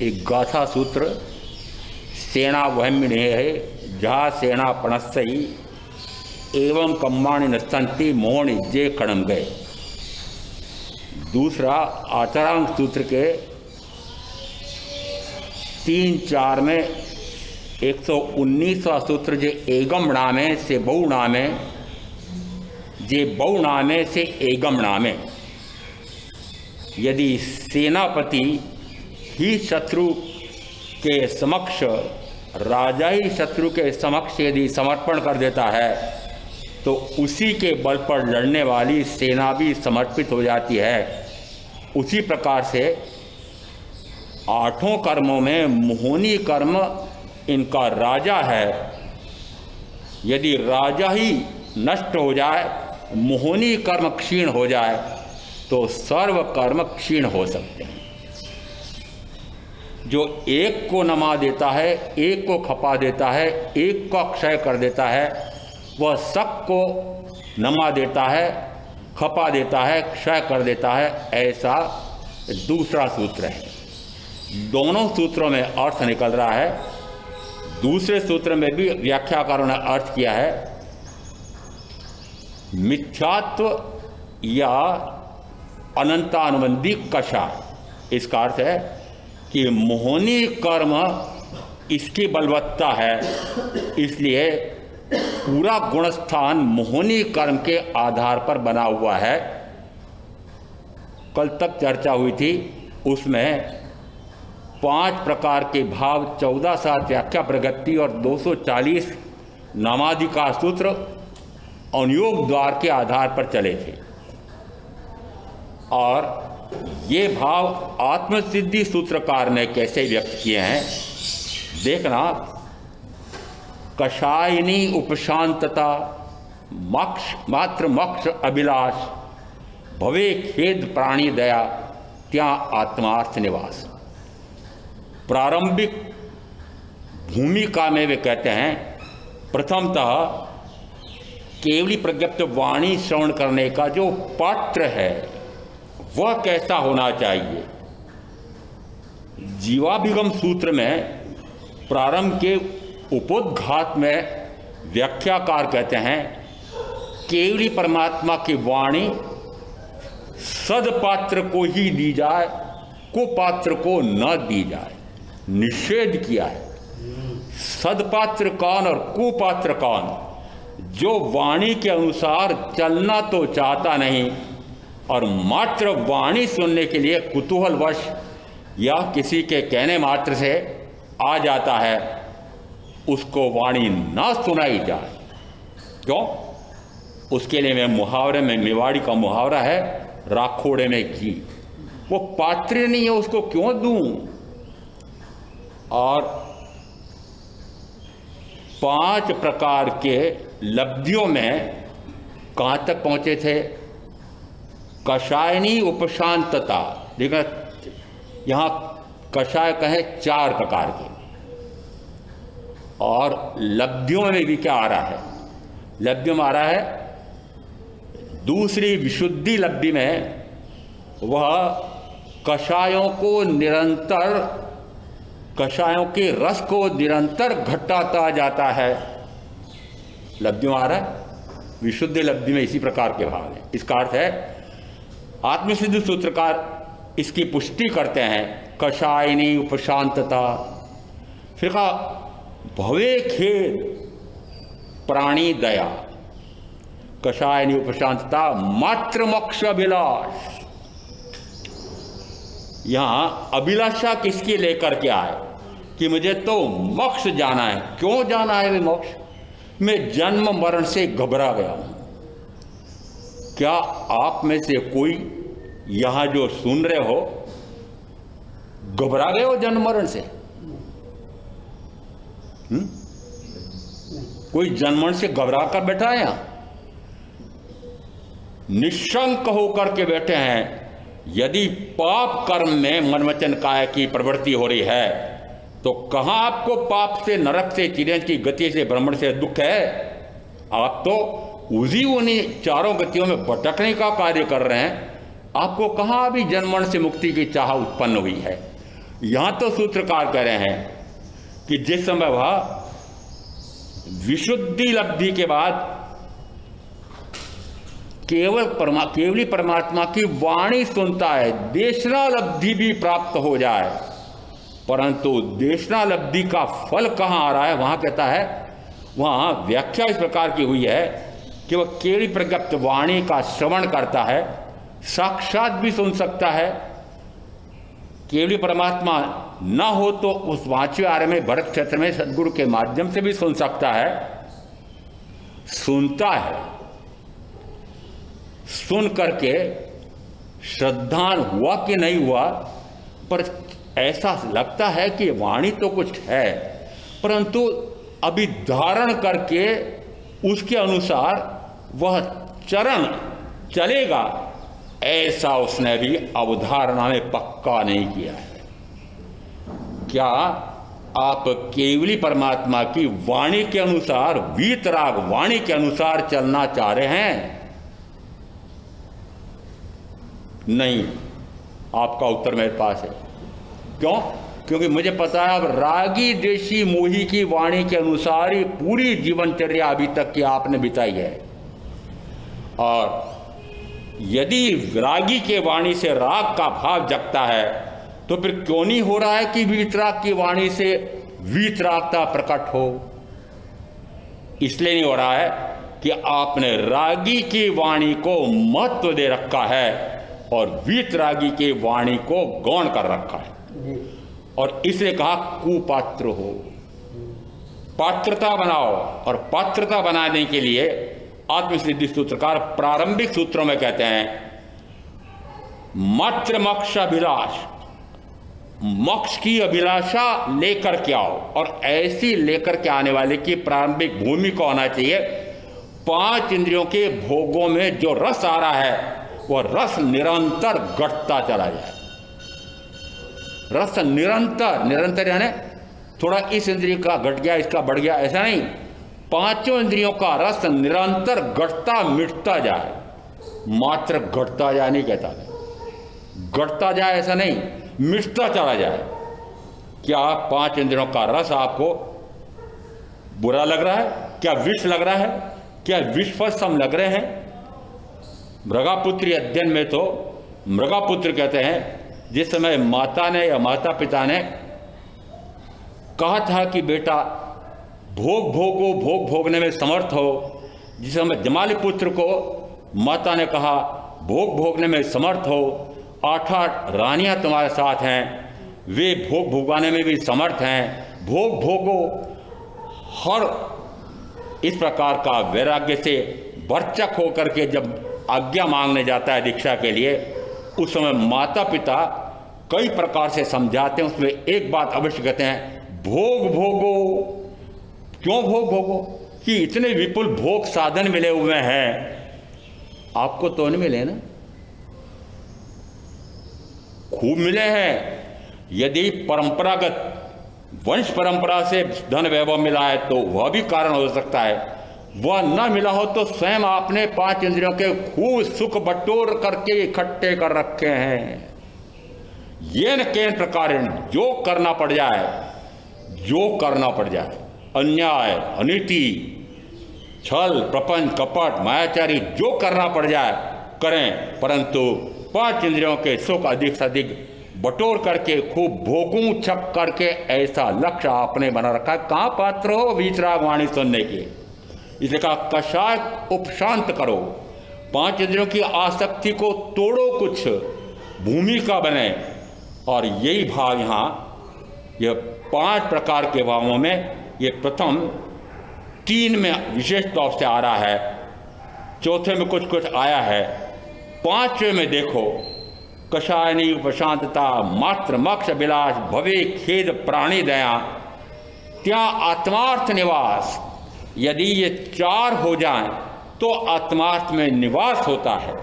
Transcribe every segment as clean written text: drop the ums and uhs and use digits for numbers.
एक गाथा सूत्र सेना वहमिणे है जहा सेना पणस्सई एवं कम्माणि नस्तंती मोहन इज्जे कणम गए। दूसरा आचरांग सूत्र के 3-4 में 119वां सूत्र जे एगम नामे से बहु नामे जे बहु नामे से एगम नामे। यदि सेनापति ही शत्रु के समक्ष, राजा ही शत्रु के समक्ष यदि समर्पण कर देता है तो उसी के बल पर लड़ने वाली सेना भी समर्पित हो जाती है। उसी प्रकार से 8 कर्मों में मोहनी कर्म इनका राजा है। यदि राजा ही नष्ट हो जाए, मोहनी कर्म क्षीण हो जाए तो सर्व कर्म क्षीण हो सकते हैं। जो एक को नमा देता है, एक को खपा देता है, एक का क्षय कर देता है, वह सबको नमा देता है, खपा देता है, क्षय कर देता है। ऐसा दूसरा सूत्र है। दोनों सूत्रों में अर्थ निकल रहा है। दूसरे सूत्र में भी व्याख्याकारों ने अर्थ किया है मिथ्यात्व या अनंतानुबंधी कषा। इसका अर्थ है कि मोहनी कर्म इसकी बलवत्ता है, इसलिए पूरा गुणस्थान मोहनी कर्म के आधार पर बना हुआ है। कल तक चर्चा हुई थी, उसमें 5 प्रकार के भाव, 14 सात व्याख्या प्रगति और 240 नामाधिकार सूत्र अनुयोग द्वार के आधार पर चले थे। और ये भाव आत्मसिद्धि सूत्रकार ने कैसे व्यक्त किए हैं देखना। कषायिनी उपशांतता मोक्ष मात्र मोक्ष अभिलाष भवे खेद प्राणी दया त्या आत्मार्थ निवास। प्रारंभिक भूमिका में वे कहते हैं प्रथमतः केवली प्रज्ञप्त वाणी श्रवण करने का जो पात्र है वह कैसा होना चाहिए। जीवाभिगम सूत्र में प्रारंभ के उपोद्घात में व्याख्याकार कहते हैं केवली परमात्मा की वाणी सदपात्र को ही दी जाए, कुपात्र को न दी जाए। निषेध किया है। सदपात्र कौन और कुपात्र कौन? जो वाणी के अनुसार चलना तो चाहता नहीं और मात्र वाणी सुनने के लिए कुतूहलवश या किसी के कहने मात्र से आ जाता है, उसको वाणी ना सुनाई जाए। क्यों? उसके लिए मैं मुहावरे में, मेवाड़ी का मुहावरा है, राखोड़े में घी। वो पात्र नहीं है, उसको क्यों दूं? और 5 प्रकार के लब्धियों में कहां तक पहुंचे थे? कषायनी उपशांतता। देखा यहां कषाय कहे 4 प्रकार के। और लब्धियों में भी क्या आ रहा है? लब्धियों में आ रहा है दूसरी विशुद्धि लब्धि में वह कषायों को निरंतर, कषायों के रस को निरंतर घटाता जाता है। लब्धियों में आ रहा है। विशुद्धि लब्धि में इसी प्रकार के भाव है। इसका अर्थ है आत्मसिद्ध सूत्रकार इसकी पुष्टि करते हैं। कषायनी उपशांतता। फिर कहा भवे खेद प्राणी दया। कषायनी उपशांतता मात्र मोक्ष अभिलाष। यहां अभिलाषा किसकी लेकर के आए कि मुझे तो मोक्ष जाना है। क्यों जाना है वे मोक्ष? मैं जन्म मरण से घबरा गया हूं। क्या आप में से कोई यहां जो सुन रहे हो घबरा गए हो जन्म मरण से? कोई जन्म मरण से घबरा कर बैठा है? यहां निशंक होकर के बैठे हैं। यदि पाप कर्म में मन वचन काया की प्रवृत्ति हो रही है तो कहां आपको पाप से, नरक से, चिरंज की गति से, ब्रह्मण से दुख है? आप तो उन्हीं 4 गतियों में भटकने का कार्य कर रहे हैं। आपको कहां भी जन्मण से मुक्ति की चाह उत्पन्न हुई है? यहां तो सूत्रकार कह रहे हैं कि जिस समय वह विशुद्धि लब्धि के बाद केवली परमात्मा की वाणी सुनता है, देशना लब्धि भी प्राप्त हो जाए, परंतु देशना लब्धि का फल कहाँ आ रहा है, वहां कहता है, वहां व्याख्या इस प्रकार की हुई है कि वह केवली प्रज्ञप्त वाणी का श्रवण करता है, साक्षात भी सुन सकता है। केवली परमात्मा न हो तो उस वांचव्य आर्य में भरत क्षेत्र में सदगुरु के माध्यम से भी सुन सकता है, सुनता है, सुन करके श्रद्धान हुआ कि नहीं हुआ, पर ऐसा लगता है कि वाणी तो कुछ है, परंतु अभी धारण करके उसके अनुसार वह चरण चलेगा, ऐसा उसने भी अवधारणा में पक्का नहीं किया है। क्या आप केवली परमात्मा की वाणी के अनुसार, वीतराग वाणी के अनुसार चलना चाह रहे हैं? नहीं, आपका उत्तर मेरे पास है। क्यों? क्योंकि मुझे पता है अब रागी देशी मोही की वाणी के अनुसार ही पूरी जीवनचर्या अभी तक की आपने बिताई है। और यदि रागी के वाणी से राग का भाव जगता है तो फिर क्यों नहीं हो रहा है कि वीतराग की वाणी से वीतरागता प्रकट हो? इसलिए नहीं हो रहा है कि आपने रागी की वाणी को महत्व दे रखा है और वीतरागी की वाणी को गौण कर रखा है, और इसलिए कहा कुपात्र हो, पात्रता बनाओ। और पात्रता बनाने के लिए आत्मसिद्धि सूत्रकार प्रारंभिक सूत्रों में कहते हैं, मात्र मोक्ष अभिलाष, मोक्ष की अभिलाषा लेकर के आओ, और ऐसी लेकर के आने वाले की प्रारंभिक भूमि को होना चाहिए, 5 इंद्रियों के भोगों में जो रस आ रहा है वह रस निरंतर घटता चला जाए। रस निरंतर यानी थोड़ा इस इंद्रिय का घट गया, इसका बढ़ गया, ऐसा नहीं। 5 इंद्रियों का रस निरंतर घटता मिटता जाए। मात्र घटता जाए नहीं कहता, घटता जाए ऐसा नहीं, मिटता चला जाए। क्या 5 इंद्रियों का रस आपको बुरा लग रहा है? क्या विष लग रहा है? क्या विषफसम लग रहे हैं? मृगापुत्री अध्ययन में तो मृगापुत्र कहते हैं, जिस समय माता ने या माता पिता ने कहा था कि बेटा भोग भोगो, भोग भोगने में समर्थ हो, जिस समय जमाली पुत्र को माता ने कहा भोग भोगने में समर्थ हो, 8 रानियां तुम्हारे साथ हैं, वे भोग भोगाने में भी समर्थ हैं, भोग भोगो। हर इस प्रकार का वैराग्य से बरचक होकर के जब आज्ञा मांगने जाता है दीक्षा के लिए, उस समय माता पिता कई प्रकार से समझाते हैं। उसमें एक बात अवश्य कहते हैं, भोग भोगो। क्यों भोग भोगो? कि इतने विपुल भोग साधन मिले हुए हैं, आपको तो नहीं मिले ना, खूब मिले हैं। यदि परंपरागत वंश परंपरा से धन वैभव मिला है तो वह भी कारण हो सकता है, वह न मिला हो तो स्वयं आपने 5 इंद्रियों के खूब सुख बटोर करके इकट्ठे कर रखे हैं। ये न केन प्रकार जो करना पड़ जाए, जो करना पड़ जाए, अन्याय, अनीति, छल, प्रपंच, कपट, मायाचारी, जो करना पड़ जाए करें, परंतु 5 इंद्रियों के सुख अधिक से अधिक बटोर करके खूब भोगू छक करके ऐसा लक्ष्य आपने बना रखा है। कहाँ पात्र हो वीतराग वाणी सुनने के? इसलिए कहा कषाय उपशांत करो, 5 इंद्रियों की आसक्ति को तोड़ो, कुछ भूमिका बने। और यही भाव यहाँ यह 5 प्रकार के भावों में ये प्रथम 3 में विशेष तौर से आ रहा है, चौथे में कुछ कुछ आया है, 5वें में देखो कषायनी उपशांतता, मात्र मोक्ष अभिलाष, भवे खेद प्राणी दया, त्या आत्मार्थ निवास। यदि ये 4 हो जाएं तो आत्मार्थ में निवास होता है,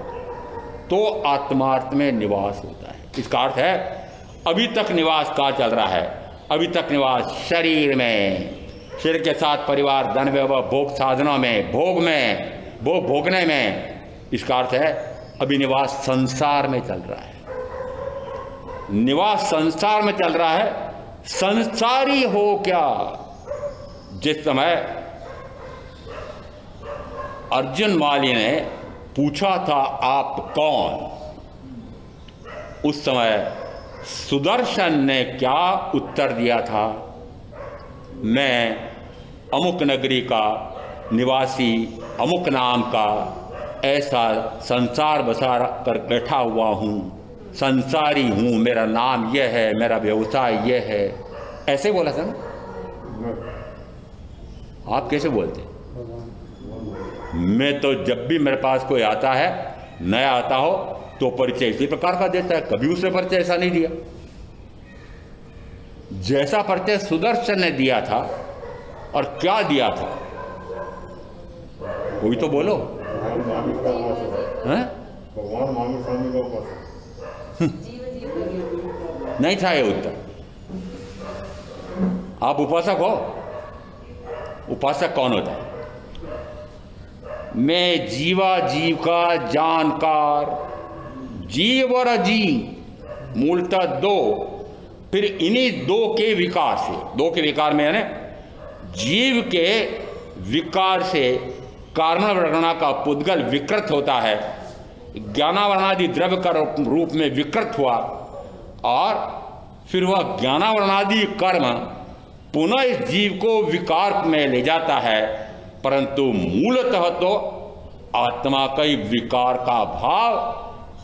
तो आत्मार्थ में निवास होता है। इसका अर्थ है अभी तक निवास कहाँ चल रहा है? अभी तक निवास शरीर में, शरीर के साथ परिवार, धन वैभव, भोग साधनों में, भोग में, भोग भोगने में। इसका अर्थ है अभी निवास संसार में चल रहा है। निवास संसार में चल रहा है, संसारी हो क्या। जिस समय अर्जुन वाली ने पूछा था आप कौन, उस समय सुदर्शन ने क्या उत्तर दिया था, मैं अमुक नगरी का निवासी, अमुक नाम का ऐसा संसार बसा कर बैठा हुआ हूँ, संसारी हूँ, मेरा नाम यह है, मेरा व्यवसाय यह है, ऐसे बोला था ना। आप कैसे बोलते? मैं तो जब भी मेरे पास कोई आता है, नया आता हो, तो परिचय इसी प्रकार का देता है, कभी उसने परिचय ऐसा नहीं दिया। जैसा परिचय सुदर्शन ने दिया था, और क्या दिया था, कोई तो बोलो। नहीं था ये उत्तर। आप उपासक हो? उपासक कौन होता है? मैं जीवा जीव का जानकार, जीव और अजीव मूलतः दो, फिर इन्हीं दो के विकार से, दो के विकार में यानी जीव के विकार से कारण वर्णा का पुद्गल विकृत होता है, ज्ञानावरणादि द्रव्य का रूप में विकृत हुआ, और फिर वह ज्ञानावरणादि कर्म पुनः इस जीव को विकार में ले जाता है, परंतु मूलतः तो आत्मा का ही विकार का भाव,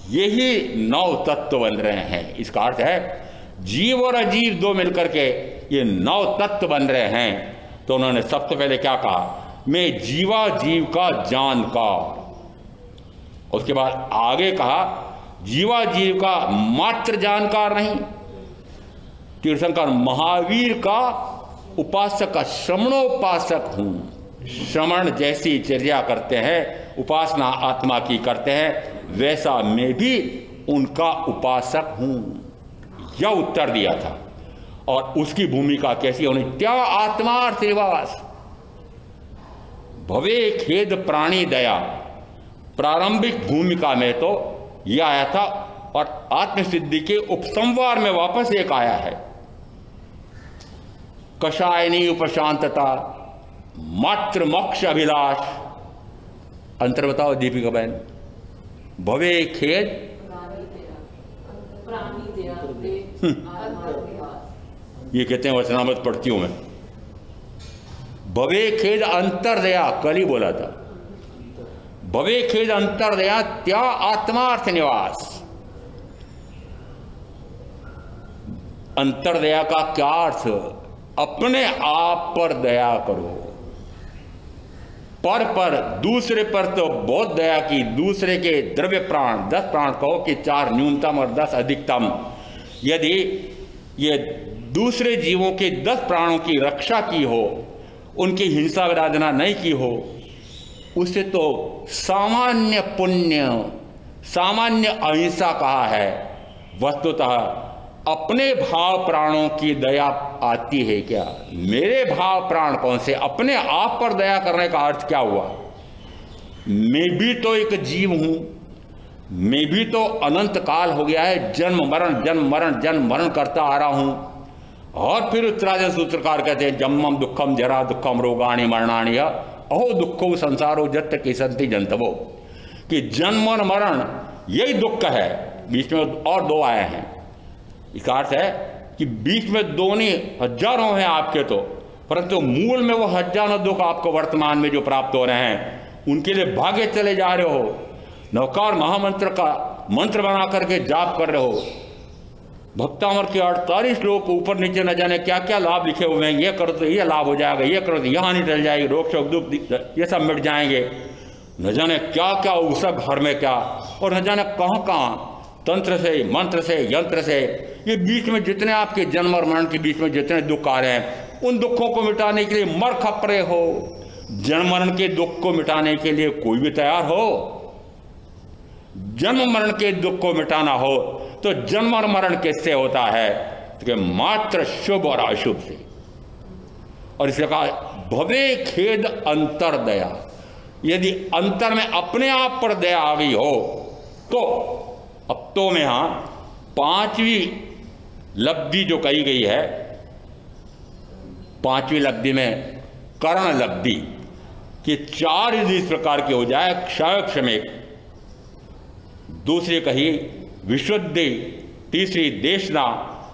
यही नौ तत्व बन रहे हैं। इसका अर्थ है जीव और अजीव दो मिलकर के ये नौ तत्व बन रहे हैं। तो उन्होंने सबसे पहले क्या कहा, मैं जीवा जीव का जानकार। उसके बाद आगे कहा जीवा जीव का मात्र जानकार नहीं, तीर्थंकर महावीर का उपासक का श्रमणोपासक हूं। श्रमण जैसी चर्या करते हैं, उपासना आत्मा की करते हैं, वैसा मैं भी उनका उपासक हूं, यह उत्तर दिया था। और उसकी भूमिका कैसी होनी, त्या आत्मार्थ निवास भवे खेद प्राणी दया। प्रारंभिक भूमिका में तो यह आया था, और आत्मसिद्धि के उपसंवार में वापस एक आया है, कषायनी उपशांतता, मात्र मोक्ष अभिलाष। अंतर बताओ दीपिका बहन। भवे खेद, ये कहते हैं वचनामृत पढ़ती हूं मैं। भवे खेद अंतर दया, कल ही बोला था। भवे खेद अंतर दया त्या आत्मार्थ निवास। अंतर दया का क्या अर्थ, अपने आप पर दया करो, पर दूसरे पर तो बहुत दया की। दूसरे के द्रव्य प्राण, 10 प्राण कहो कि 4 न्यूनतम और 10 अधिकतम, यदि ये दूसरे जीवों के 10 प्राणों की रक्षा की हो, उनकी हिंसा विराधना नहीं की हो, उसे तो सामान्य पुण्य, सामान्य अहिंसा कहा है। वस्तुतः अपने भाव प्राणों की दया आती है क्या? मेरे भाव प्राण कौन से? अपने आप पर दया करने का अर्थ क्या हुआ? मैं भी तो एक जीव हूं, मैं भी तो अनंत काल हो गया है, जन्म मरण जन्म मरण जन्म मरण करता आ रहा हूं। और फिर उत्तराजन सूत्रकार कहते हैं जन्मम दुखम जरा दुखम रोगाणी मरणाणी अहो दुखो संसारो जत्त किसंति जंतवो, कि जन्म और मरण यही दुख है। बीच में और 2 आए हैं। इसका अर्थ है कि बीच में 2 नहीं, हजारों हैं आपके तो, परंतु मूल में वो हजारों दुख आपको वर्तमान में जो प्राप्त हो रहे हैं, उनके लिए भागे चले जा रहे हो। नवकार महामंत्र का मंत्र बना करके जाप कर रहे हो। भक्तामर के 48 श्लोक ऊपर नीचे न जाने क्या क्या लाभ लिखे हुए हैं। ये करो तो ये लाभ हो जाएगा, ये करो तो यहाँ नहीं टल जाएगी, रोग शोक दुख ये सब मिट जाएंगे। न जाने क्या क्या उसक घर में क्या, और न जाने कहाँ कहाँ तंत्र से, मंत्र से, यंत्र से, ये बीच में जितने आपके जन्म और मरण के बीच में जितने दुख आ रहे हैं, उन दुखों को मिटाने के लिए मर खपरे हो। जन्म मरण के दुख को मिटाने के लिए कोई भी तैयार हो। जन्म मरण के दुख को मिटाना हो तो जन्म और मरण किससे होता है? तो मात्र शुभ और अशुभ से। और इसलिए कहा भवे खेद अंतर दया। यदि अंतर में अपने आप पर दया आ गई हो तो अब तो में यहां 5वीं लब्धि जो कही गई है पांचवी लब्धि में, करण लब्धि, कि चार यदि इस प्रकार की हो जाए, क्षय क्षमेक, दूसरी कही विशुद्धि, तीसरी देशना,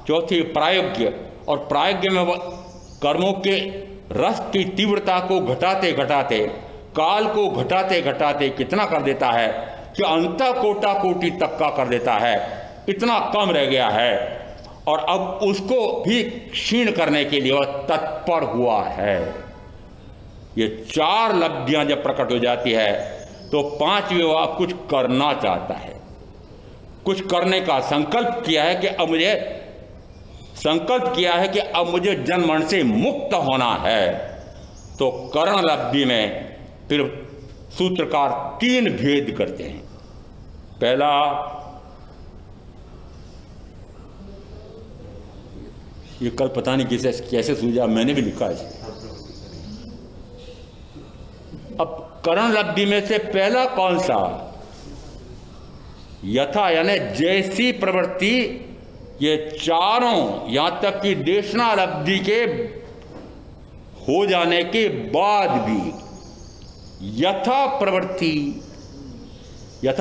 चौथी प्रायोग्य, और प्रायोग्य में वह कर्मों के रस की तीव्रता को घटाते घटाते, काल को घटाते घटाते कितना कर देता है कि अंत कोटा कोटि तक का कर देता है, इतना कम रह गया है, और अब उसको भी क्षीण करने के लिए वह तत्पर हुआ है। ये चार लब्धियां जब प्रकट हो जाती है तो पांचवी वह कुछ करना चाहता है, कुछ करने का संकल्प किया है कि अब मुझे जन्म मरण से मुक्त होना है। तो करण लब्धि में फिर सूत्रकार तीन भेद करते हैं। पहला, ये कल पता नहीं कैसे सूझा, मैंने भी लिखा है। अब करण लब्धि में से पहला कौन सा? यथा, यानी जैसी प्रवृत्ति, ये चारों यहां तक कि देशना लब्धि के हो जाने के बाद भी यथा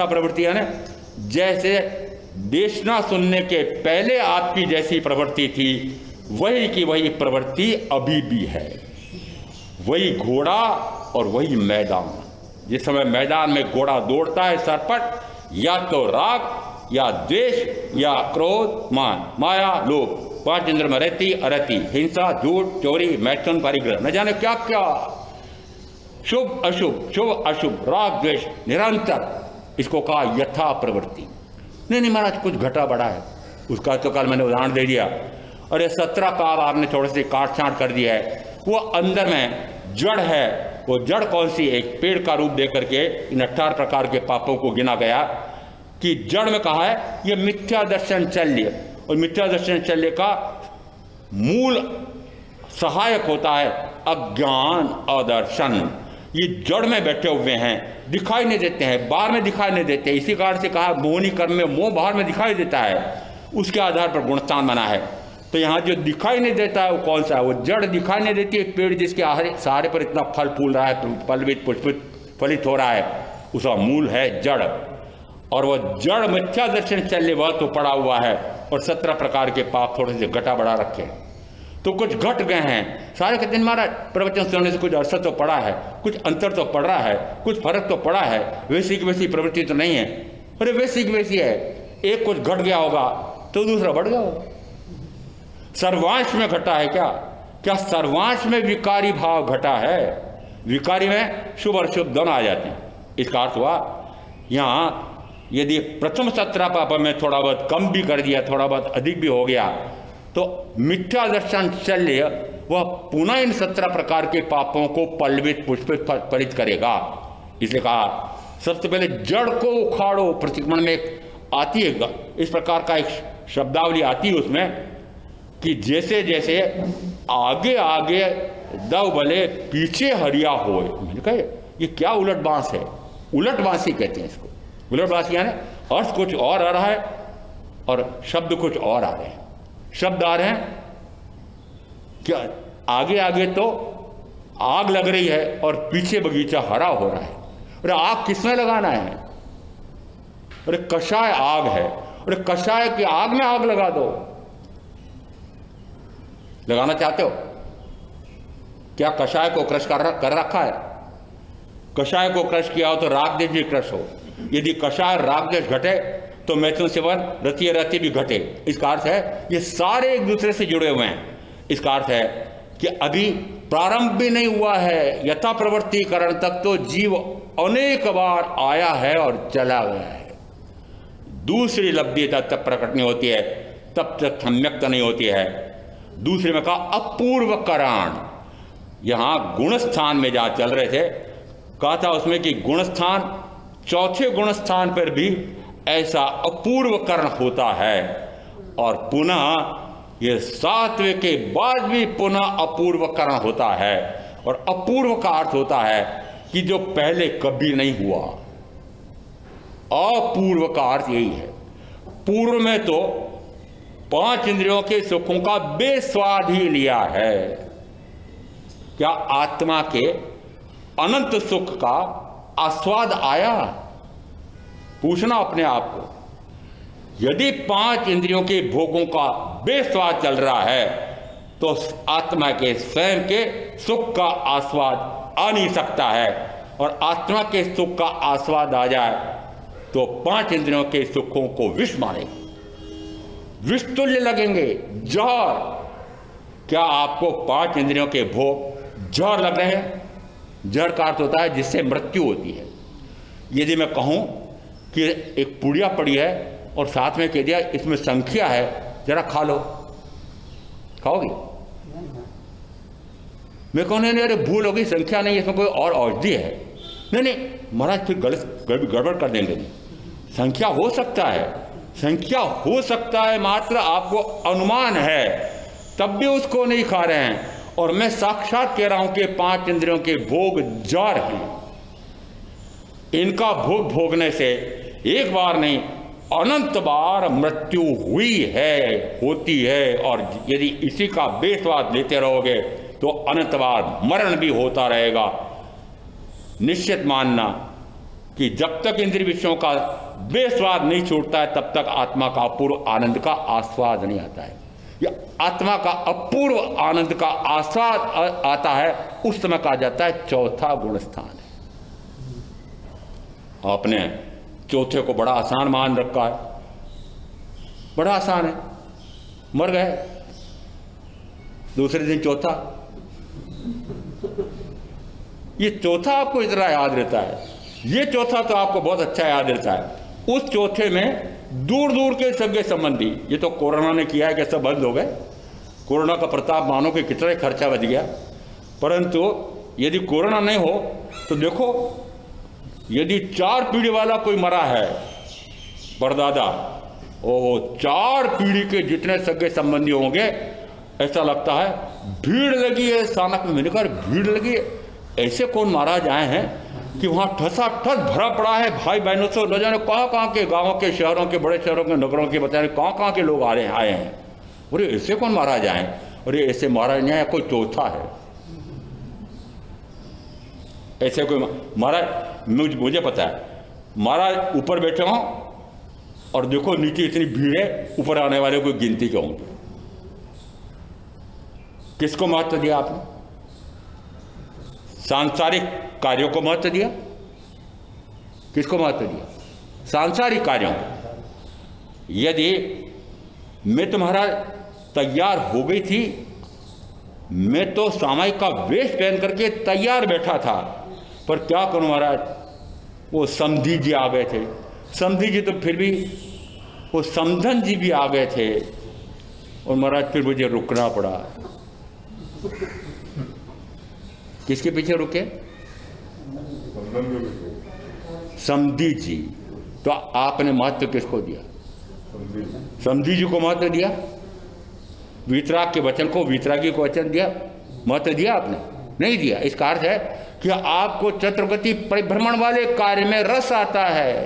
प्रवृत्ति यानी जैसे देशना सुनने के पहले आपकी जैसी प्रवृत्ति थी, वही की वही प्रवृत्ति अभी भी है। वही घोड़ा और वही मैदान। जिस समय मैदान में घोड़ा दौड़ता है सरपट, या तो राग या द्वेष या क्रोध, मान, माया, लोभ, पांच इंद्र में रहती अरति, हिंसा, झूठ, चोरी, मैथुन, परिग्रह, न जाने क्या क्या, शुभ अशुभ, शुभ अशुभ, राग द्वेष निरंतर, इसको कहा यथा प्रवृत्ति। नहीं महाराज, कुछ घटा बढ़ा है, उसका तो कल मैंने उदाहरण दे दिया। और ये 17 काल आपने थोड़ी सी काट छांट कर दिया है। वो अंदर में जड़ है, वो जड़ कौन सी? एक पेड़ का रूप दे करके इन 18 प्रकार के पापों को गिना गया कि जड़ में कहा है ये मिथ्या दर्शन चल्य, और मिथ्या दर्शन चल्य का मूल सहायक होता है अज्ञान अदर्शन। ये जड़ में बैठे हुए हैं, दिखाई नहीं देते हैं, बाहर में दिखाई नहीं देते। इसी कारण से कहा मोहनी कर्म में मोह बाहर में दिखाई देता है, उसके आधार पर गुणस्थान बना है। तो यहाँ जो दिखाई नहीं देता है वो कौन सा है? वो जड़ दिखाई नहीं देती है। पेड़ जिसके सहारे पर इतना फल फूल रहा है, फलवित पुष्पित फलित हो रहा है, उसका मूल है जड़। और वह जड़ मिथ्या दर्शन चल्य वह तो पड़ा हुआ है, और 17 प्रकार के पाप थोड़े से घटा बढ़ा रखे हैं। तो कुछ घट गए हैं। सारे कहते हैं महाराज प्रवचन सुनने से कुछ असर तो पड़ा है, कुछ अंतर तो पड़ रहा है, कुछ फर्क तो पड़ा है, वैसी की वैसी प्रवृत्ति तो नहीं है। अरे वैसी की वैसी है, एक कुछ घट गया होगा तो दूसरा बढ़ गया होगा। सर्वांश में घटा है क्या सर्वांश में विकारी भाव घटा है? विकारी में शुभ और शुभ दोनों आ जाते हैं। इसका अर्थ हुआ यहाँ यदि प्रथम 17 पाप में थोड़ा बहुत कम भी कर दिया, थोड़ा बहुत अधिक भी हो गया, तो मिथ्या दर्शन चल्य वह पुनः इन 17 प्रकार के पापों को पल्वित पुष्पित फलित करेगा। इसलिए कहा सबसे पहले जड़ को उखाड़ो। प्रतिक्रमण में आती है इस प्रकार का एक शब्दावली आती है उसमें कि जैसे जैसे आगे आगे दव भले पीछे हरिया हो। मैंने कहा ये क्या उलट बांस है? उलट बांसी कहते हैं इसको। उलट बांसी यानी अर्थ कुछ और आ रहा है और शब्द कुछ और आ रहे हैं। शब्द आ रहे हैं क्या? आगे आगे तो आग लग रही है और पीछे बगीचा हरा हो रहा है। अरे आग किसमें लगाना है? अरे कषाय आग है। अरे कषाय की आग में आग लगा दो। लगाना चाहते हो क्या? कषाय को क्रश कर रखा है। कषाय को क्रश किया हो तो राग देश भी क्रश हो। यदि कषाय राग देश घटे तो मैथुन सेवन रति रति भी घटे। इसका अर्थ है ये सारे एक दूसरे से जुड़े हुए हैं। इसका अर्थ है कि अभी प्रारंभ भी नहीं हुआ है। यथा प्रवृत्तिकरण तक तो जीव अनेक बार आया है और चला गया है। दूसरी लब्धि तब तक प्रकट नहीं होती है, तब तक सम्यक्त नहीं होती है। दूसरे में कहा अपूर्व करण। यहां गुणस्थान में जहां चल रहे थे कहा था उसमें कि गुणस्थान चौथे गुणस्थान पर भी ऐसा अपूर्व करण होता है और पुनः ये 7वें के बाद भी पुनः अपूर्व करण होता है। और अपूर्व का अर्थ होता है कि जो पहले कभी नहीं हुआ। अपूर्व का अर्थ यही है। पूर्व में तो पांच इंद्रियों के सुखों का बेस्वाद ही लिया है। क्या आत्मा के अनंत सुख का आस्वाद आया? पूछना अपने आप को। यदि पांच इंद्रियों के भोगों का बेस्वाद चल रहा है तो आत्मा के स्वयं के सुख का आस्वाद आ नहीं सकता है। और आत्मा के सुख का आस्वाद आ जाए तो पांच इंद्रियों के सुखों को विष मानेंगे, विषतुल्य लगेंगे, जहर। क्या आपको पांच इंद्रियों के भोग जहर लग रहे हैं? जहर का अर्थ होता है जिससे मृत्यु होती है। यदि मैं कहूं कि एक पुड़िया पड़ी है और साथ में कह दिया इसमें संख्या है, जरा खा लो, खाओगे? मैं कहूँ नहीं अरे भूल होगी, संख्या नहीं, इसमें कोई और औषधि है। नहीं महाराज फिर गड़बड़ कर देंगे। संख्या हो सकता है, संख्या हो सकता है, मात्र आपको अनुमान है, तब भी उसको नहीं खा रहे हैं। और मैं साक्षात कह रहा हूं कि पांच इंद्रियों के भोग जहर हैं। इनका भोग भोगने से एक बार नहीं अनंत बार मृत्यु हुई है, होती है। और यदि इसी का बेस्वाद लेते रहोगे तो अनंत बार मरण भी होता रहेगा। निश्चित मानना कि जब तक इंद्रिय विषयों का बेस्वाद नहीं छूटता है तब तक आत्मा का अपूर्व आनंद का आस्वाद नहीं आता है। या आत्मा का अपूर्व आनंद का आस्वाद आता है, उस समय कहा जाता है चौथा गुण स्थान है। आपने चौथे को बड़ा आसान मान रखा है, बड़ा आसान है, मर गए दूसरे दिन चौथा। ये चौथा आपको इतना याद रहता है, ये चौथा तो आपको बहुत अच्छा याद रहता है। उस चौथे में दूर दूर के सगे संबंधी, ये तो कोरोना ने किया है कि सब बंद हो गए, कोरोना का प्रताप मानो कि कितना खर्चा बच गया। परंतु यदि कोरोना नहीं हो तो देखो, यदि 4 पीढ़ी वाला कोई मरा है, परदादा, ओ 4 पीढ़ी के जितने सगे संबंधी होंगे, ऐसा लगता है भीड़ लगी है स्थानक में। मैंने कहा भीड़ लगी है, ऐसे कौन महाराज आए हैं कि वहाँ ठसा ठस भरा पड़ा है भाई बहनों से, न जाने कहाँ के गाँवों के, शहरों के, बड़े शहरों के, नगरों के, बताए कहाँ के लोग आए हैं। अरे ऐसे कौन महाराज आए? अरे ऐसे महाराज नहीं आए, कोई चौथा है। ऐसे कोई महाराज, मुझे पता है महाराज ऊपर बैठे हों और देखो नीचे इतनी भीड़ है, ऊपर आने वाले कोई गिनती के होंगे। किसको महत्व दिया आपने? सांसारिक कार्यों को महत्व दिया। किसको महत्व दिया? सांसारिक कार्यों को। यदि मैं तुम्हारा तैयार हो गई थी, मैं तो सामायिक का वेश पहन करके तैयार बैठा था, पर क्या करूं महाराज, वो समधी जी आ गए थे। समधी जी तो फिर भी, वो समधन जी भी आ गए थे, और महाराज फिर मुझे रुकना पड़ा। किसके पीछे रुके? समधी जी। तो आपने महत्व किसको दिया? समधी जी को महत्व दिया। वीतराग के वचन को, वीतरागी को वचन दिया, महत्व दिया आपने? नहीं दिया। इसका अर्थ है कि आपको चतुर्गति परिभ्रमण वाले कार्य में रस आता है।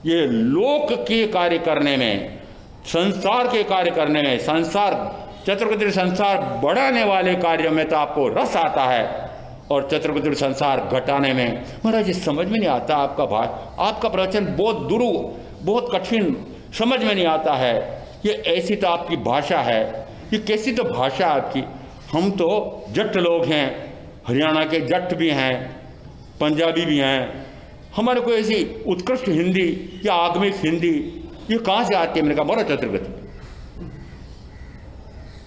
ये लोक के कार्य करने में, संसार के कार्य करने में, संसार चतुर्गति संसार बढ़ाने वाले कार्यों में तो आपको रस आता है, और चतुर्गति संसार घटाने में महाराज ये समझ में नहीं आता। आपका प्रवचन बहुत दुरू, बहुत कठिन, समझ में नहीं आता है। ये ऐसी तो आपकी भाषा है, ये कैसी तो भाषा आपकी। हम तो जट लोग हैं, हरियाणा के जट भी हैं, पंजाबी भी हैं, हमारे को ऐसी उत्कृष्ट हिंदी या आगमिक हिंदी ये कहाँ से आती है? मैंने कहा बोलो चतुर्गति।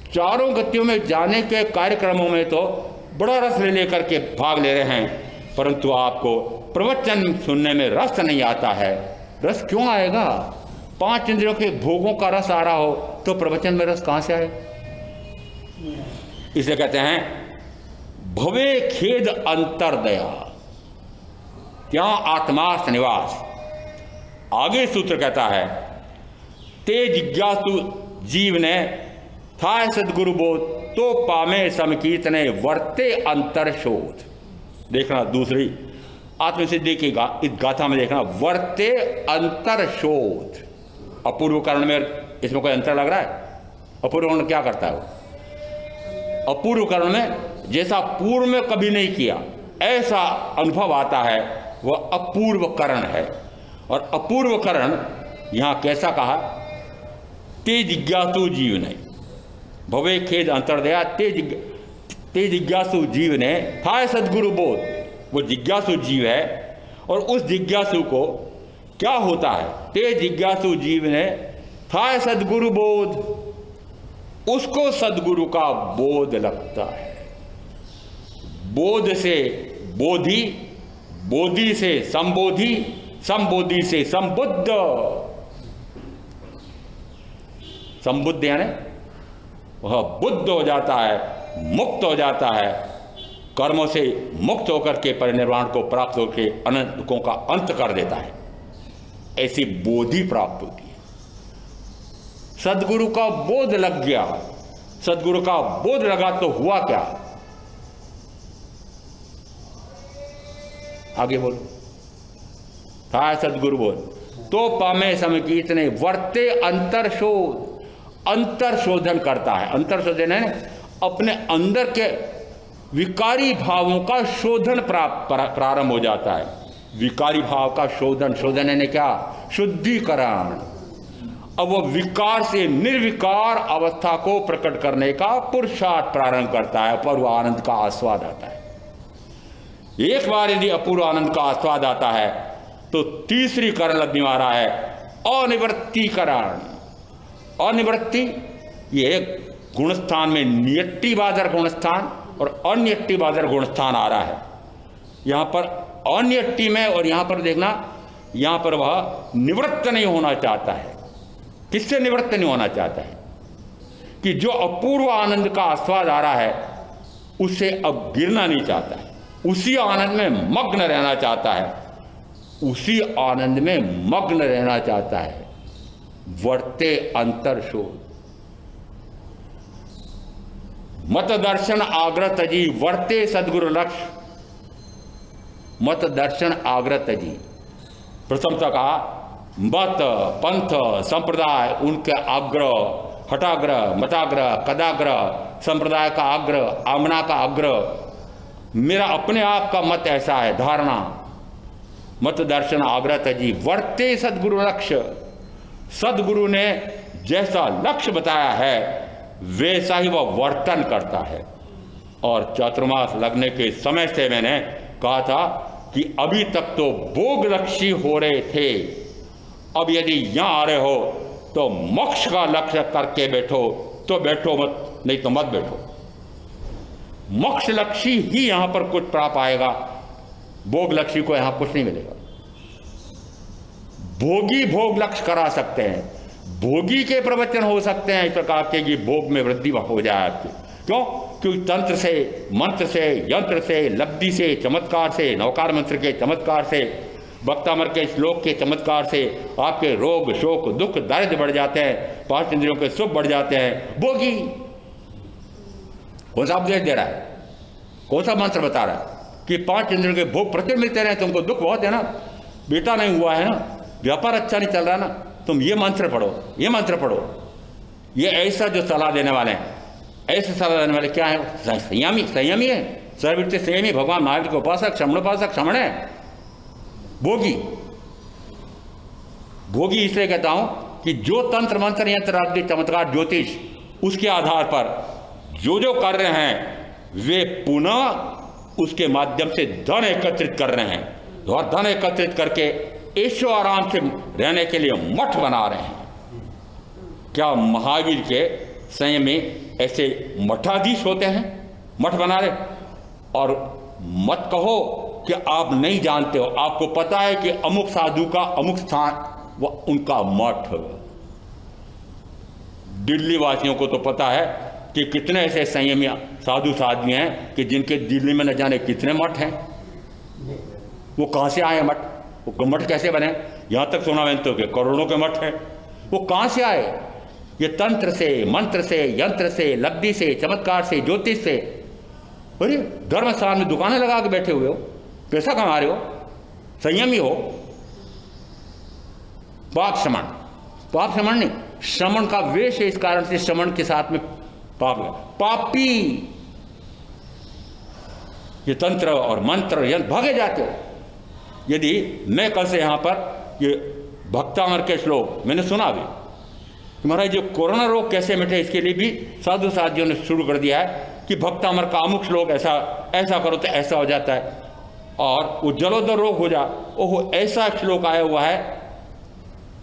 चारों गतियों में जाने के कार्यक्रमों में तो बड़ा रस ले लेकर के भाग ले रहे हैं, परंतु आपको प्रवचन सुनने में रस नहीं आता है। रस क्यों आएगा? 5 इंद्रियों के भोगों का रस आ रहा हो तो प्रवचन में रस कहाँ से आए? इसे कहते हैं भवे खेद अंतरदया, क्या आत्मार्थ निवास। आगे सूत्र कहता है ते जिज्ञासु जीव ने था सदगुरु बोध तो पामे समकीर्तने वर्ते अंतर शोध। देखना दूसरी आत्मसिद्धि की इस गाथा में देखना, वर्ते अंतर शोध। अपूर्व करण में इसमें कोई अंतर लग रहा है? अपूर्व करण क्या करता है वो? अपूर्व करण में जैसा पूर्व में कभी नहीं किया ऐसा अनुभव आता है, वह अपूर्व करण है। और अपूर्व करण यहां कैसा कहा? ते जिज्ञासु जीव ने भवे खेद अंतर्दया ते जिज्ञासु जीव ने था सदगुरु बोध। वो जिज्ञासु जीव है और उस जिज्ञासु को क्या होता है? ते जिज्ञासु जीव ने था सदगुरु बोध, उसको सदगुरु का बोध लगता है। बोध से बोधि, बोधि से संबोधि, संबोधि से संबुद्ध। संबुद्ध यानी वह बुद्ध हो जाता है, मुक्त हो जाता है, कर्मों से मुक्त होकर के परिनिर्वाण को प्राप्त होकर अनंत दुखों का अंत कर देता है। ऐसी बोधि प्राप्त होती है। सदगुरु का बोध लग गया। सदगुरु का बोध लगा तो हुआ क्या? आगे बोलो। था सदगुरु बोध तो पामे समकीर्तने वर्ते अंतर शोध। अंतर शोधन करता है। अंतर शोधन है अपने अंदर के विकारी भावों का शोधन प्रारंभ हो जाता है। विकारी भाव का शोधन, शोधन है क्या? शुद्धिकरण। अब वो विकार से निर्विकार अवस्था को प्रकट करने का पुरुषार्थ प्रारंभ करता है। अपूर्व आनंद का आस्वाद आता है। एक बार यदि अपूर्व आनंद का आस्वाद आता है तो तीसरी करण लब्धि में आ रहा है अनिवृत्तिकरण। अनिवृत्ति ये गुणस्थान में नियट्टी बादर गुणस्थान और अनियट्टी बादर गुणस्थान आ रहा है। यहां पर अनियट्टी में और यहां पर देखना, यहां पर वह निवृत्त नहीं होना चाहता है। किससे निवृत्त नहीं होना चाहता है? कि जो अपूर्व आनंद का आस्वाद आ रहा है उससे अब गिरना नहीं चाहता है। उसी आनंद में मग्न रहना चाहता है। उसी आनंद में मग्न रहना चाहता है। वर्ते अंतर शोध। मत दर्शन आग्रह तजी वर्ते सदगुरु लक्ष्य। मत दर्शन आग्रह तजी। प्रथम तक कहा मत, पंथ, संप्रदाय, उनके आग्रह, हटाग्रह, मताग्रह, कदाग्रह, संप्रदाय का आग्रह, आमना का आग्रह, मेरा अपने आप का मत ऐसा है, धारणा। मत दर्शन आग्रह तजी वर्ते सदगुरु लक्ष्य। सदगुरु ने जैसा लक्ष्य बताया है वैसा ही वह वर्तन करता है। और चातुर्मास लगने के समय से मैंने कहा था कि अभी तक तो भोग लक्ष्य हो रहे थे, अब यदि यहां आ रहे हो तो मोक्ष का लक्ष्य करके बैठो तो बैठो, मत नहीं तो मत बैठो। मोक्ष लक्ष्य ही यहां पर कुछ प्राप्त आएगा, भोग लक्ष्य को यहां कुछ नहीं मिलेगा। भोगी भोग लक्ष्य करा सकते हैं, भोगी के प्रवचन हो सकते हैं इस प्रकार के कि भोग में वृद्धि हो जाए आपकी। क्यों? क्योंकि तंत्र से, मंत्र से, यंत्र से, लब्धि से, चमत्कार से, नवकार मंत्र के चमत्कार से, वक्तामर के श्लोक के चमत्कार से आपके रोग, शोक, दुख, दर्द बढ़ जाते हैं, पांच इंद्रियों के सुख बढ़ जाते हैं। भोगी कौन सा उपदेश दे रहा है? कौन सा मंत्र बता रहा है कि पांच इंद्रियों के भोग प्रचुर मिलते रहे? तुमको दुख बहुत है ना, बेटा नहीं हुआ है ना, व्यापार अच्छा नहीं चल रहा ना, तुम ये मंत्र पढ़ो, ये मंत्र पढ़ो। ये ऐसा जो सलाह देने वाले हैं, ऐसे सलाह देने वाले क्या है? संयमी, संयमी है, सर्ववृत्ति संयमी, भगवान महावीर के उपासक, शमणोपासक, श्रमण है। भोगी, भोगी इसलिए कहता हूं कि जो तंत्र मंत्र, यंत्र, आदि, चमत्कार, ज्योतिष, उसके आधार पर जो जो कर रहे हैं वे पुनः उसके माध्यम से धन एकत्रित कर रहे हैं और धन एकत्रित करके ऐशो आराम से रहने के लिए मठ बना रहे हैं। क्या महावीर के संयम में ऐसे मठाधीश होते हैं? मठ बना रहे। और मत कहो कि आप नहीं जानते हो, आपको पता है कि अमुक साधु का अमुक स्थान वह उनका मठ। दिल्ली वासियों को तो पता है कि कितने ऐसे संयमी साधु साध्वी हैं कि जिनके दिल्ली में न जाने कितने मठ हैं। वो कहां से आए मठ? वो मठ कैसे बने? यहां तक सुना मैंने तो कि करोड़ों के मठ हैं। वो कहां से आए? ये तंत्र से, मंत्र से, यंत्र से, लब्धि से, चमत्कार से, ज्योतिष से। अरे धर्म स्थान में दुकानें लगा के बैठे हुए हो, पैसा कमा रहे हो, संयमी हो। वाक श्रमण, पाप श्रमण नहीं, श्रमण का वेश है, इस कारण से श्रमण के साथ में पाप है। पापी ये तंत्र और मंत्र यंत्र भागे जाते हो। यदि मैं कल से यहाँ पर ये भक्तामर के श्लोक मैंने सुना भी कि महाराज जो कोरोना रोग कैसे मिटे, इसके लिए भी साधु साधियों ने शुरू कर दिया है कि भक्तामर का अमुक श्लोक ऐसा ऐसा करो तो ऐसा हो जाता है, और वो जलोदर रोग हो जा, ओहो ऐसा श्लोक आया हुआ है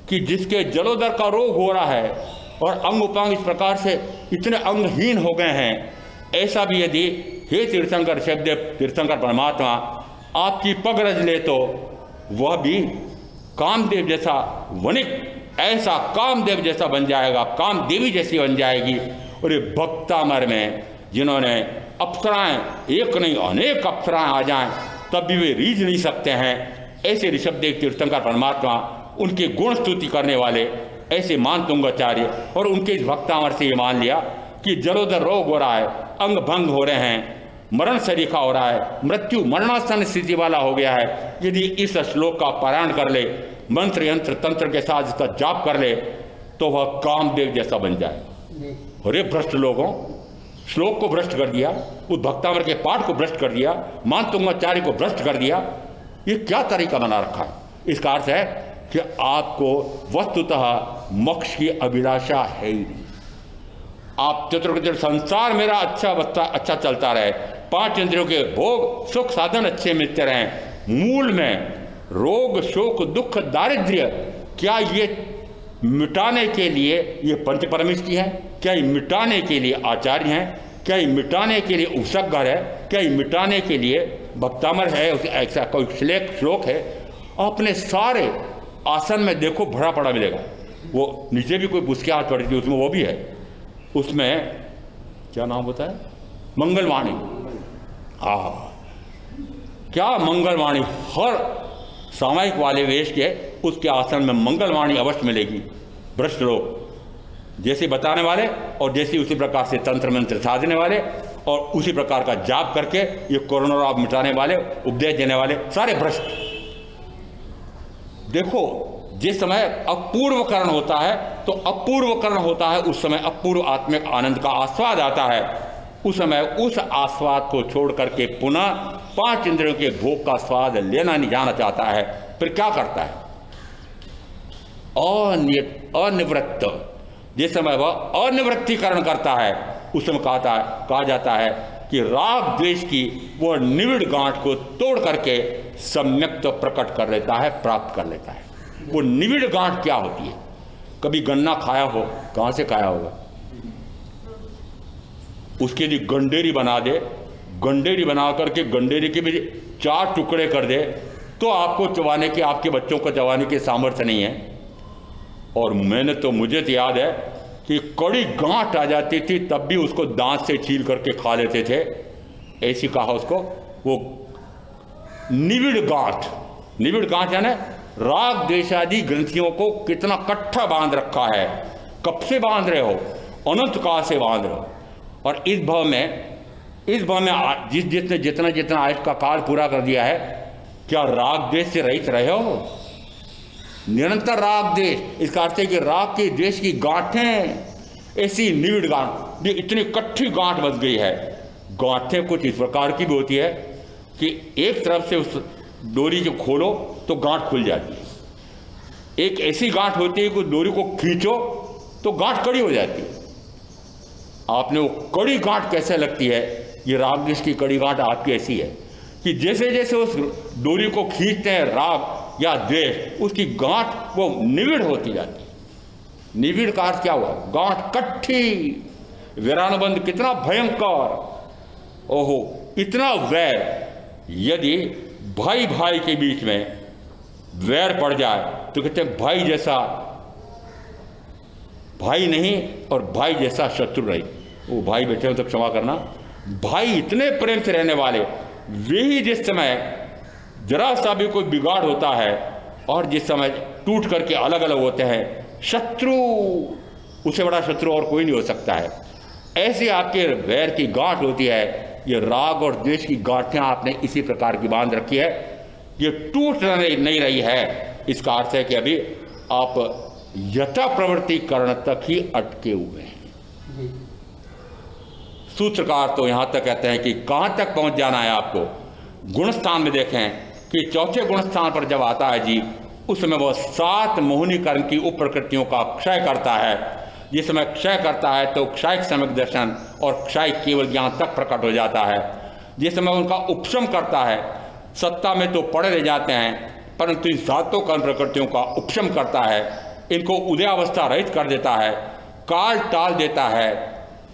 कि जिसके जलोदर का रोग हो रहा है और अंग उपांग इस प्रकार से इतने अंगहीन हो गए हैं, ऐसा भी यदि हे तीर्थंकर शिवदेव तीर्थंकर परमात्मा आपकी पग रज ले तो वह भी कामदेव जैसा वनिक, ऐसा कामदेव जैसा बन जाएगा, कामदेवी जैसी बन जाएगी। और ये भक्तामर में जिन्होंने अप्सराएं, एक नहीं अनेक अप्सराएं आ जाएं तब भी वे रीझ नहीं सकते हैं, ऐसे ऋषभदेव तीर्थंकर परमात्मा उनके गुण स्तुति करने वाले ऐसे मानतुंगाचार्य, और उनके इस भक्तामर से ये मान लिया कि जलोदर रोग हो रहा है, अंग भंग हो रहे हैं, मरण सरीखा हो रहा है, मृत्यु मरणासन स्थिति वाला हो गया है, यदि इस श्लोक का पारायण कर ले, मंत्र यंत्र तंत्र के साथ इसका जाप कर ले तो वह कामदेव जैसा बन जाए। अरे भ्रष्ट लोगों, श्लोक को भ्रष्ट कर दिया, उस भक्तामर के पाठ को भ्रष्ट कर दिया, मानतुंगाचार्य को भ्रष्ट कर दिया, ये क्या तरीका बना रखा है? इसका अर्थ है कि आपको वस्तुतः मोक्ष की अभिलाषा है ही नहीं। आप चतुर्विध संसार मेरा अच्छा चलता रहे, 5 इंद्रियों के भोग सुख साधन अच्छे मिलते रहें, मूल में रोग शोक दुख दारिद्र्य, क्या ये मिटाने के लिए ये पंच परमेष्टि है? क्या ये मिटाने के लिए आचार्य हैं? क्या ये मिटाने के लिए उपसर्गर है? क्या ये मिटाने के लिए भक्तामर है? ऐसा कोई श्लोक है? अपने सारे आसन में देखो भरा पड़ा मिलेगा, वो नीचे भी कोई पुस्तकें हाथ पड़ी थी उसमें वो भी है, उसमें क्या नाम होता है? मंगलवाणी। क्या मंगलवाणी, हर सामायिक वाले वेश के उसके आसन में मंगलवाणी अवश्य मिलेगी। भ्रष्ट लोग जैसे बताने वाले और जैसे उसी प्रकार से तंत्र मंत्र साधने वाले और उसी प्रकार का जाप करके ये कोरोना रोग मिटाने वाले, उपदेश देने वाले, सारे भ्रष्ट। देखो जिस समय अपूर्वकरण होता है तो अपूर्वकरण होता है, उस समय अपूर्व आत्मिक आनंद का आस्वाद आता है, उस समय उस आस्वाद को छोड़ करके पुनः 5 इंद्रियों के भोग का स्वाद लेना नहीं जाना चाहता है। फिर क्या करता है? अनिवृत्त। जिस समय वह अनिवृत्तीकरण करता है उस समय कहा जाता है कि राग द्वेष की वह निविड़ गांठ को तोड़ करके सम्यक तो प्रकट कर लेता है, प्राप्त कर लेता है। वो निविड़ गांठ क्या होती है? कभी गन्ना खाया हो, कहां से खाया होगा? उसके लिए गंडेरी बना दे, गंडेरी बना करके गंडेरी के भी 4 टुकड़े कर दे तो आपको चबाने के, आपके बच्चों को चबाने के सामर्थ्य नहीं है। और मुझे तो याद है कि कड़ी गांठ आ जाती थी तब भी उसको दांत से छील करके खा लेते थे। ऐसी कहा उसको, वो निविड़ गांठ। निविड़ गांठ यानी राग द्वेषादि ग्रंथियों को कितना कट्ठा बांध रखा है। कब से बांध रहे हो? अनंत काल से बांध रहे हो। और इस भाव में जिसने जितना आयुष का काल पूरा कर दिया है, क्या राग द्वेष से रहित रहे हो? निरंतर राग द्वेष, इसका अर्थ है कि राग के द्वेष की गांठें, ऐसी निविड़ गांठ, ये इतनी कट्ठी गांठ बच गई है। गांठें कुछ इस प्रकार की भी होती है कि एक तरफ से उस डोरी को खोलो तो गांठ खुल जाती है। एक ऐसी गांठ होती है कि डोरी को खींचो तो गांठ कड़ी हो जाती है। आपने वो कड़ी गांठ कैसे लगती है? ये राग द्वेष की कड़ी गांठ आपकी ऐसी है कि जैसे जैसे उस डोरी को खींचते हैं राग या द्वेष, उसकी गांठ वो निविड़ होती जाती है। निविड़ का अर्थ क्या हुआ? गांठ कट्ठी। वीरानुबंध कितना भयंकर, ओहो इतना वैर। यदि भाई भाई के बीच में वैर पड़ जाए तो कहते हैं भाई जैसा भाई नहीं और भाई जैसा शत्रु रही। वो भाई बैठे हो तो क्षमा करना, भाई इतने प्रेम से रहने वाले, वे ही जिस समय जरा सा भी कोई बिगाड़ होता है और जिस समय टूट करके अलग अलग होते हैं, शत्रु, उससे बड़ा शत्रु और कोई नहीं हो सकता है। ऐसे आपके वैर की गांठ होती है। ये राग और द्वेष की गांठें आपने इसी प्रकार की बांध रखी है, ये टूट नहीं रही है। इसका अर्थ है कि अभी आप यथा प्रवृत्तिकरण तक ही अटके हुए हैं। सूत्रकार तो यहां तक कहते हैं कि कहां तक पहुंच जाना है आपको। गुण स्थान में देखें कि चौथे गुण स्थान पर जब आता है जी, उसमें वह 7 मोहिनीकरण की उप प्रकृतियों का क्षय करता है। जिसमें क्षय करता है तो क्षयिक सम्यक दर्शन और क्षयिक केवल ज्ञान तक प्रकट हो जाता है। जिसमें उनका उपशम करता है, सत्ता में तो पड़े रह जाते हैं, परंतु इन 7 कर्म प्रकृतियों का उपशम करता है, इनको उदयावस्था रहित कर देता है, काल टाल देता है,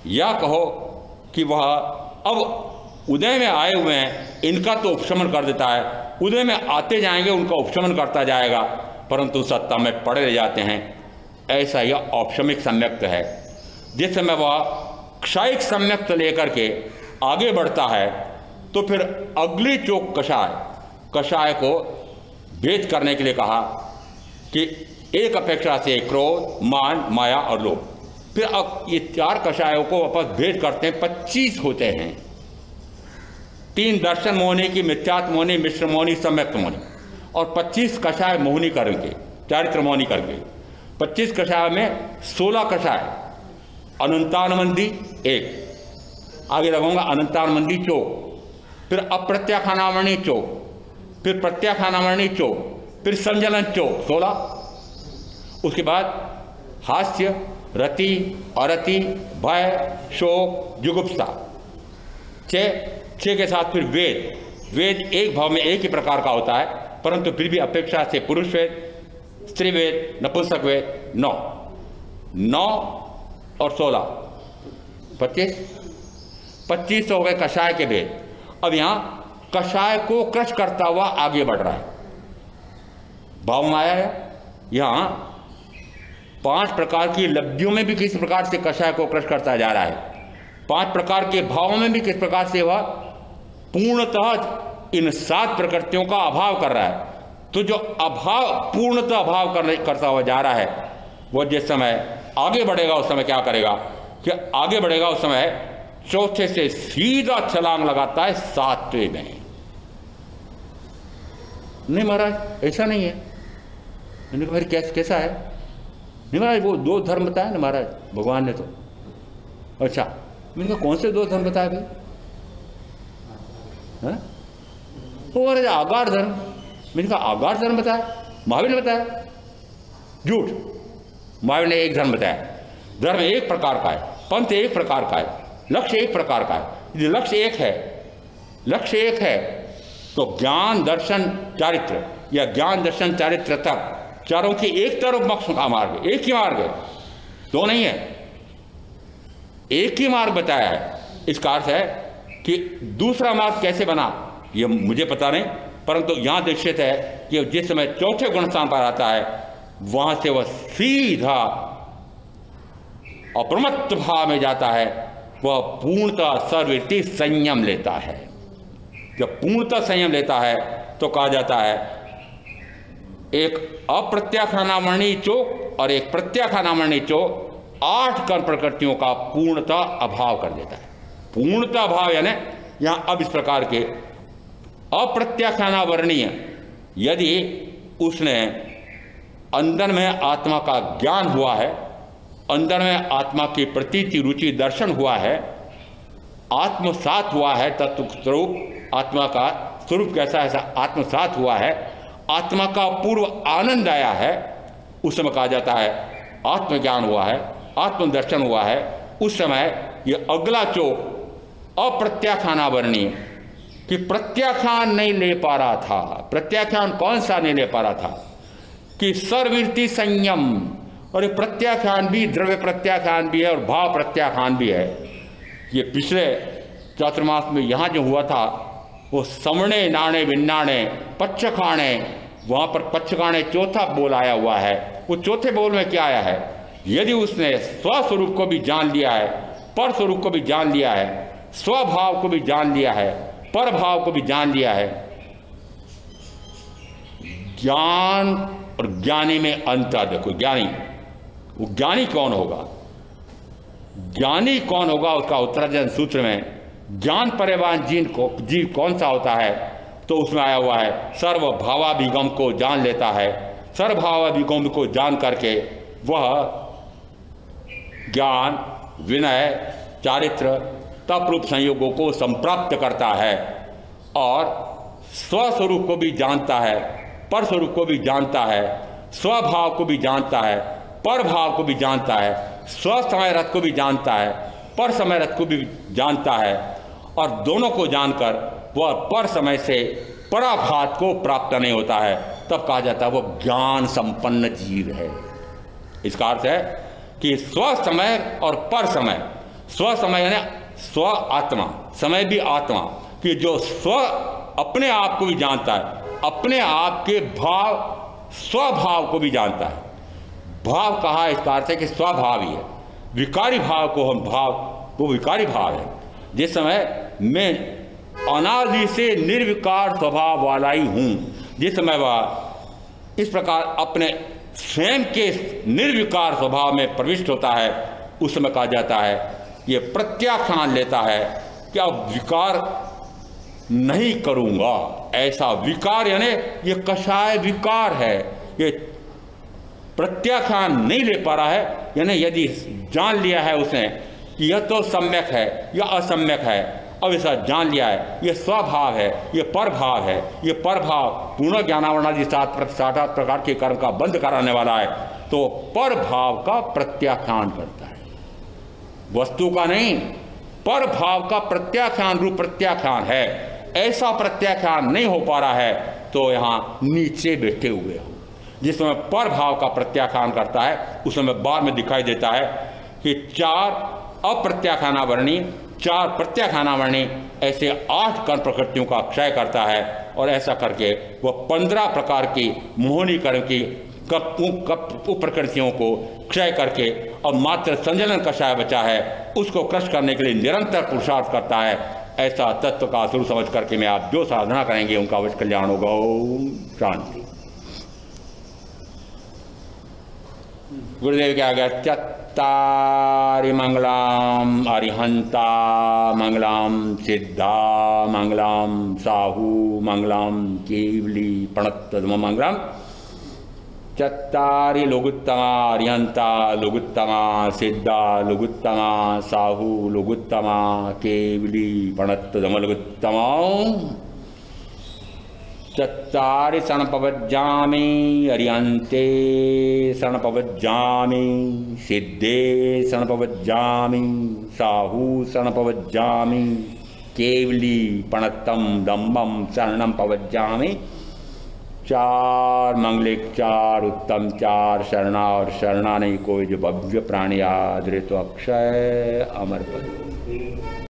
या कहो कि वह अब उदय में आए हुए हैं, इनका तो उपशमन कर देता है, उदय में आते जाएंगे उनका उपशमन करता जाएगा, परंतु सत्ता में पड़े रह जाते हैं। ऐसा यह औपशमिक सम्यक्त है। जिस समय वह क्षयिक सम्यक्त लेकर के आगे बढ़ता है तो फिर अगली चोक कषाय को भेद करने के लिए कहा कि एक अपेक्षा से क्रोध, मान, माया और लोभ। फिर अब ये 4 कषायों को वापस भेद करते हैं, 25 होते हैं। 3 दर्शन मोहिनी की, मिथ्यात्व मोहिनी, मिश्र मोहिनी, सम्यक्त मोहिनी, और 25 कषाय मोहिनी करके, चारित्र मोहिनी करके। 25 कषाय में 16 कषाय अनंतानुबंधी 1, आगे लगूंगा अनंतानुबंधी चोक, फिर अप्रत्याखानामणि चोक, फिर प्रत्याखानामणि चोक, फिर संजलन चोक 16। उसके बाद हास्य, रति, अरति, भय, शोक, जुगुप्सा 6 के साथ फिर वेद एक भाव में एक ही प्रकार का होता है, परंतु फिर भी अपेक्षा से पुरुष वेद, स्त्री वेद, नपुंसक वेद 9 और 16 25 हो गए कषाय के भेद। अब यहां कषाय को क्रश करता हुआ आगे बढ़ रहा है। भाव में आया है यहां 5 प्रकार की लब्धियों में भी किस प्रकार से कषाय को क्रश करता जा रहा है, 5 प्रकार के भावों में भी किस प्रकार से वह पूर्णतः इन 7 प्रकृतियों का अभाव कर रहा है। तो जो अभाव, पूर्णतः अभाव करता हुआ जा रहा है, वो जिस समय आगे बढ़ेगा उस समय क्या करेगा कि आगे बढ़ेगा उस समय चौथे से सीधा छलांग लगाता है 7वें में। नहीं महाराज ऐसा नहीं है। मैंने कहा फिर कैसा है? नहीं महाराज वो 2 धर्म बताए ना महाराज भगवान ने तो। अच्छा, मैंने कहा कौन से 2 धर्म बताए भाई? वो महाराज आगार धर्म। मैंने कहा आगार धर्म बताया? महावीर ने बताया? झूठ। महावीर ने एक धर्म बताया। धर्म एक प्रकार का है, पंथ एक प्रकार का है, लक्ष्य एक प्रकार का है। यदि लक्ष्य एक है तो ज्ञान दर्शन चारित्र या ज्ञान दर्शन चारित्र तक चारों की एक तरफ मोक्ष का मार्ग, एक ही मार्ग है, 2 नहीं है, एक ही मार्ग बताया है। इसका अर्थ है कि दूसरा मार्ग कैसे बना ये मुझे पता नहीं, परंतु यहां दीक्षित है कि जिस समय चौथे गुण स्थान पर आता है वहां से वह सीधा अप्रमत्त भाव में जाता है। वह पूर्णतः सर्ववृत्ति संयम लेता है। जब पूर्णतः संयम लेता है तो कहा जाता है एक अप्रत्याखानामणि चोक और एक प्रत्याखानामणि चोक 8 कर्म प्रकृतियों का पूर्णतः अभाव कर देता है। पूर्णतः अभाव यानी यहां अब इस प्रकार के अप्रत्याखानावर्णीय, यदि उसने अंदर में आत्मा का ज्ञान हुआ है, अंदर में आत्मा की प्रतीति रुचि दर्शन हुआ है, आत्मसात हुआ है, तत्व स्वरूप आत्मा का स्वरूप कैसा ऐसा आत्मसात हुआ है, आत्मा का पूर्व आनंद आया है, उस समय कहा जाता है आत्मज्ञान हुआ है, आत्मदर्शन हुआ है। उस समय ये अगला चोक अप्रत्याखानावर्णीय कि प्रत्याख्यान नहीं ले पा रहा था। प्रत्याख्यान कौन सा नहीं ले पा रहा था कि सर्ववृत्ति संयम, और ये प्रत्याख्यान भी द्रव्य प्रत्याख्यान भी है और भाव प्रत्याख्यान भी है। ये पिछले चातुर्मास में यहाँ जो हुआ था वो समणे नाणे विन्नाणे पच्छखाणे, वहाँ पर पच्छखाणे चौथा बोल आया हुआ है। वो चौथे बोल में क्या आया है? यदि उसने स्वस्वरूप को भी जान लिया है, पर स्वरूप को भी जान लिया है, स्वभाव को भी जान लिया है, पर भाव को भी जान लिया है, ज्ञान और ज्ञानी में अंतर देखो। वो ज्ञानी कौन होगा? ज्ञानी कौन होगा उसका उत्तरार्जन सूत्र में ज्ञान परिवान जीव कौन सा होता है तो उसमें आया हुआ है सर्वभावाभिगम को जान लेता है। सर्वभावाभिगम को जान करके वह ज्ञान, विनय, चारित्र, तप रूप संयोगों को संप्राप्त करता है और स्वस्वरूप को भी जानता है, पर स्वरूप को भी जानता है, स्वभाव को भी जानता है, पर भाव को भी जानता है, स्व समय रथ को भी जानता है, पर समय रथ को भी जानता है और दोनों को जानकर वह पर समय से पराभात को प्राप्त नहीं होता है, तब कहा जाता है वह ज्ञान संपन्न जीव है। इसका अर्थ है कि स्व समय और पर समय, स्व समय यानी स्व आत्मा, समय भी आत्मा, कि जो स्व अपने आप को भी जानता है, अपने आप के भाव स्वभाव को भी जानता है। भाव कहा इसका अर्थ है कि स्वभाव ही है, विकारी भाव को हम भाव, वो विकारी भाव है। जिस समय मैं अनादि से निर्विकार स्वभाव वाला ही हूँ, जिस समय वह इस प्रकार अपने स्वयं के निर्विकार स्वभाव में प्रविष्ट होता है, उस समय कहा जाता है, ये प्रत्याख्यान लेता है कि अब विकार नहीं करूँगा। ऐसा विकार यानी ये कषाय विकार है, ये प्रत्याख्यान नहीं ले पा रहा है। यानी यदि जान लिया है उसने कि यह तो सम्यक है, यह असम्यक है, अब ऐसा जान लिया है, ये स्वभाव है, ये परभाव है, ये परभाव पूर्ण ज्ञानावरणादि 7 प्रकार के कर्म का बंद कराने वाला है, तो परभाव का प्रत्याख्यान करता है, वस्तु का नहीं, परभाव का प्रत्याख्यान रूप प्रत्याख्यान है। ऐसा प्रत्याख्यान नहीं हो पा रहा है तो यहाँ नीचे बैठे हुए हो। जिस समय परभाव का प्रत्याख्यान करता है उस समय बाद में दिखाई देता है कि 4 अप्रत्याख्यानावर्णी, 4 प्रत्याख्यानावर्णी, ऐसे 8 कर्म प्रकृतियों का क्षय करता है और ऐसा करके वह 15 प्रकार की मोहनी कर्म की प्रकृतियों को क्षय करके और मात्र संजलन कषाय बचा है, उसको क्रश करने के लिए निरंतर पुरुषार्थ करता है। ऐसा तत्व का स्वरूप समझ करके मैं आप जो साधना करेंगे उनका अवश्य कल्याण होगा। ओम शांति। गुरुदेव के आगे चत्तारि मंगलाम अरिहंता मंगलाम सिद्धा मंगलाम साहू मंगलाम केवली प्रणतम मंगलम। चत्तारि लघुत्तमा अरिहंता लघुत्तमा सिद्धा लघुत्तमा साहू लघुत्तमा केवली प्रणतम लघुत्तमा। चत्तारि शरणपवज्जामि अरिहन्ते शरणपवज्जामि सिद्धे शरणपवज्जामि साहू शरणपवज्जामि केवली प्रणतम दम्बम शरणं पवज्जामि। 4 मंगलिक, 4 उत्तम, 4 शरणा और शरणा नहीं कोई जो भव्य प्राणी आदृत अक्षय अमर पद।